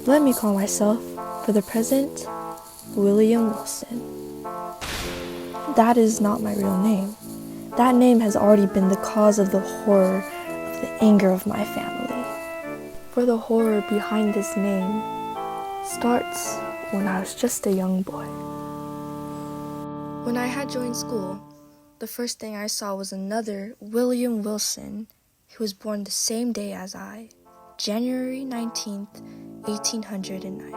Let me call myself, for the present, William Wilson. That is not my real name. That name has already been the cause of the horror of the anger of my family. For the horror behind this name starts when I was just a young boy. When I had joined school, the first thing I saw was another William Wilson, who was born the same day as I, January 19th, 1809.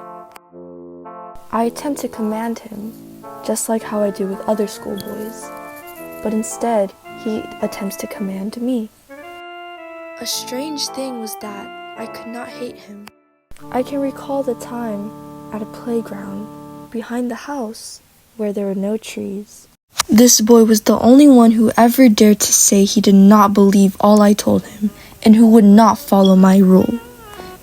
I attempt to command him, just like how I do with other schoolboys, but instead he attempts to command me. A strange thing was that I could not hate him. I can recall the time at a playground behind the house where there were no trees. This boy was the only one who ever dared to say he did not believe all I told him and who would not follow my rule.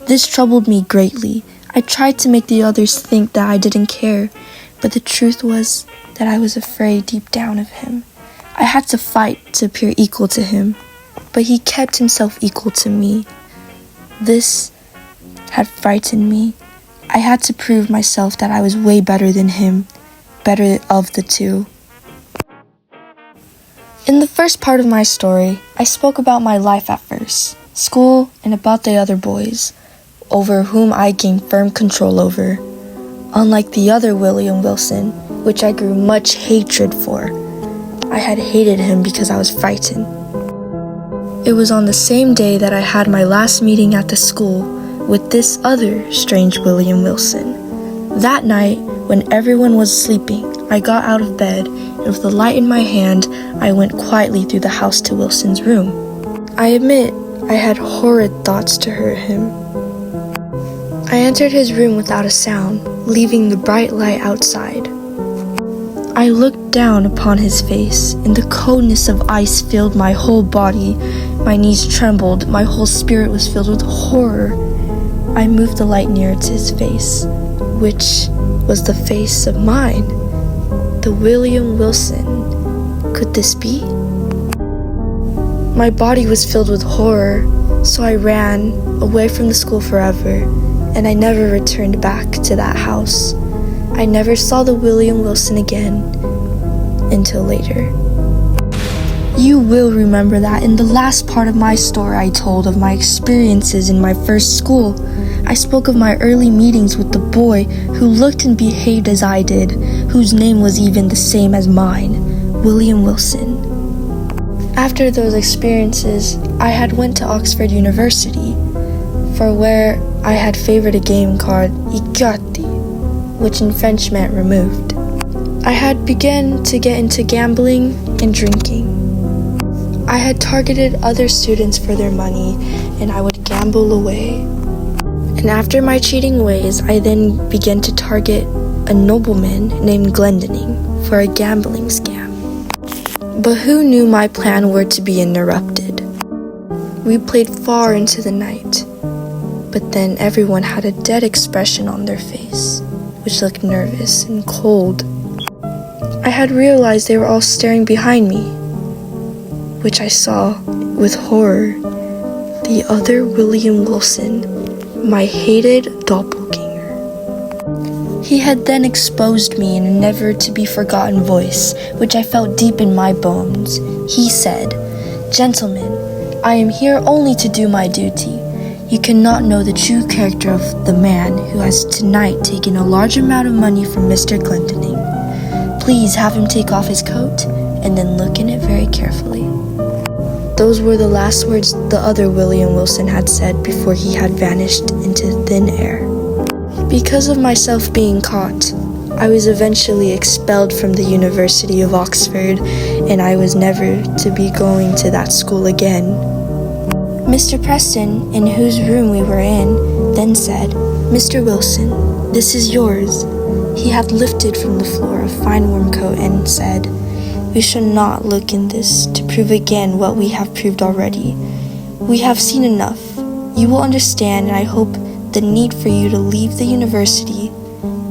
This troubled me greatly. I tried to make the others think that I didn't care, but the truth was that I was afraid deep down of him. I had to fight to appear equal to him, but he kept himself equal to me. This had frightened me. I had to prove myself that I was way better than him, better of the two. In the first part of my story, I spoke about my life at first, school, and about the other boys, over whom I gained firm control over. Unlike the other William Wilson, which I grew much hatred for, I had hated him because I was frightened. It was on the same day that I had my last meeting at the school with this other strange William Wilson. That night, when everyone was sleeping, I got out of bed, and with the light in my hand, I went quietly through the house to Wilson's room. I admit I had horrid thoughts to hurt him. I entered his room without a sound, leaving the bright light outside. I looked down upon his face, and the coldness of ice filled my whole body. My knees trembled, my whole spirit was filled with horror. I moved the light nearer to his face, which was the face of mine, the William Wilson. Could this be? My body was filled with horror, so I ran away from the school forever, and I never returned back to that house. I never saw the William Wilson again until later. You will remember that in the last part of my story I told of my experiences in my first school. I spoke of my early meetings with the boy who looked and behaved as I did, whose name was even the same as mine, William Wilson. After those experiences, I had went to Oxford University, for where I had favored a game called Edgar, which in French meant removed. I had begun to get into gambling and drinking. I had targeted other students for their money, and I would gamble away. And after my cheating ways, I then began to target a nobleman named Glendinning for a gambling scam. But who knew my plan were to be interrupted? We played far into the night, but then everyone had a dead expression on their face, which looked nervous and cold. I had realized they were all staring behind me, which I saw with horror the other William Wilson, my hated doppelganger. He had then exposed me in a never-to-be-forgotten voice, which I felt deep in my bones. He said, "Gentlemen, I am here only to do my duty. You cannot know the true character of the man who has tonight taken a large amount of money from Mr. Glendinning. Please have him take off his coat and then look in it very carefully." Those were the last words the other William Wilson had said before he had vanished into thin air. Because of myself being caught, I was eventually expelled from the University of Oxford, and I was never to be going to that school again. Mr. Preston, in whose room we were in, then said, "Mr. Wilson, this is yours." He had lifted from the floor a fine warm coat and said, "We shall not look in this to prove again what we have proved already. We have seen enough. You will understand, and I hope, the need for you to leave the university.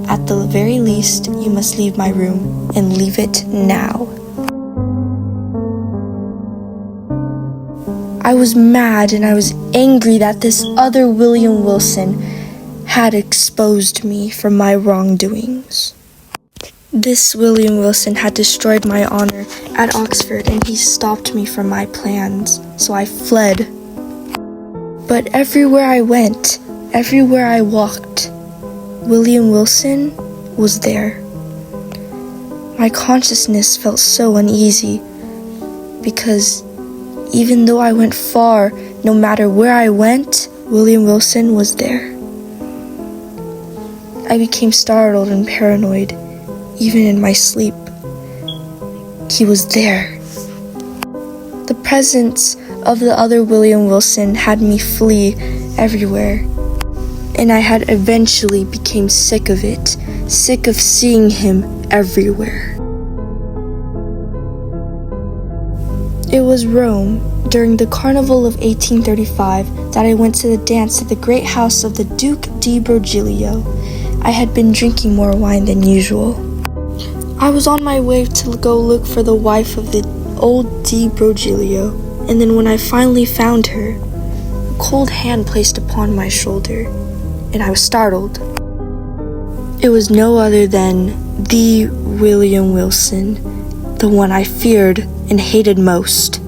At the very least, you must leave my room, and leave it now." I was mad, and I was angry that this other William Wilson had exposed me for my wrongdoings. This William Wilson had destroyed my honor at Oxford, and he stopped me from my plans, so I fled. But everywhere I went, everywhere I walked, William Wilson was there. My consciousness felt so uneasy because even though I went far, no matter where I went, William Wilson was there. I became startled and paranoid, even in my sleep. He was there. The presence of the other William Wilson had me flee everywhere, and I had eventually became sick of it, sick of seeing him everywhere. It was Rome, during the Carnival of 1835, that I went to the dance at the great house of the Duke di Broglio. I had been drinking more wine than usual. I was on my way to go look for the wife of the old di Broglio, and then when I finally found her, a cold hand placed upon my shoulder, and I was startled. It was no other than the William Wilson, the one I feared and hated most.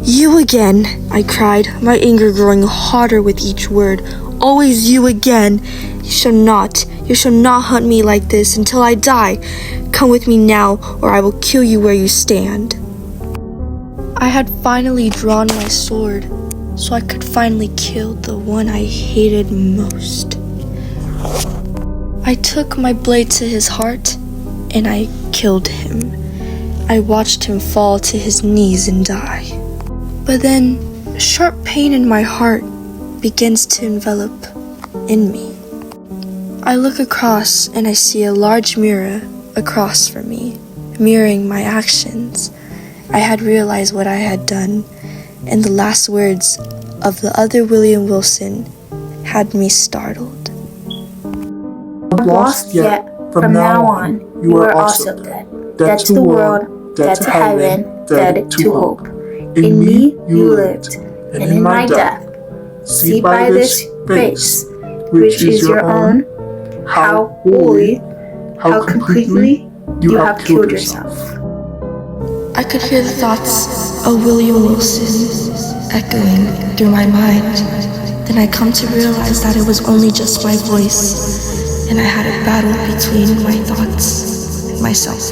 "You again," I cried, my anger growing hotter with each word. "Always you again. You shall not hunt me like this until I die. Come with me now, or I will kill you where you stand." I had finally drawn my sword, so I could finally kill the one I hated most. I took my blade to his heart, and I killed him. I watched him fall to his knees and die. But then, a sharp pain in my heart begins to envelop in me. I look across and I see a large mirror across from me, mirroring my actions. I had realized what I had done, and the last words of the other William Wilson had me startled. Not lost yet. From now on, you are also dead. Dead to the world, dead to heaven, dead to hope. In me you lived, and in my death. See by this face, which is your own, how wholly, how completely you have killed yourself. I could hear the thoughts of William Wilson echoing through my mind. Then I come to realize that it was only just my voice, and I had a battle between my thoughts and myself.